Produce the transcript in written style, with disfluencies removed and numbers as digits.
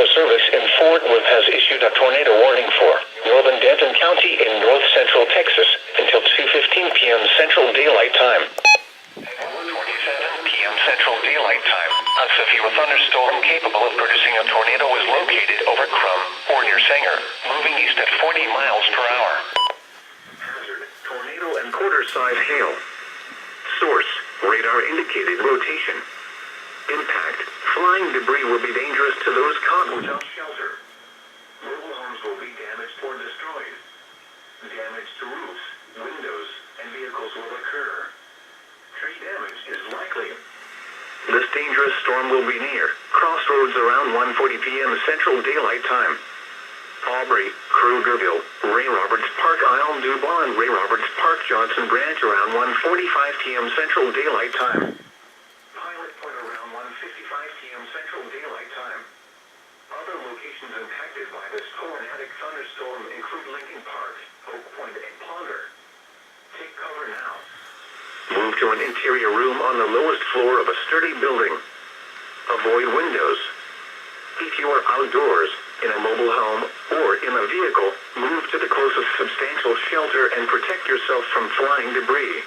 Weather Service in Fort Worth has issued a tornado warning for northern Denton County in north central Texas until 2:15 p.m. Central Daylight Time. At 1:27 p.m. Central Daylight Time, a severe thunderstorm capable of producing a tornado is located over Crum or near Sanger, moving east at 40 miles per hour. Hazard: tornado and quarter-size hail. Source: radar indicated rotation. Impact: flying debris will be dangerous to those caught without shelter. Mobile homes will be damaged or destroyed. Damage to roofs, windows, and vehicles will occur. Tree damage is likely. This dangerous storm will be near Crossroads around 1:40 p.m. Central Daylight Time. Aubrey, Krugerville, Ray Roberts Park, Isle Dubois, and Ray Roberts Park, Johnson Branch around 1:45 p.m. Central Daylight Time. Pilot Point around 1:55 p.m. Central Daylight Time. Other locations impacted by this tornadic thunderstorm include Lincoln Park, Oak Point, and Ponder. Take cover now. Move to an interior room on the lowest floor of a sturdy building. Avoid windows. If you are outdoors, in a mobile home, or in a vehicle, move to the closest substantial shelter and protect yourself from flying debris.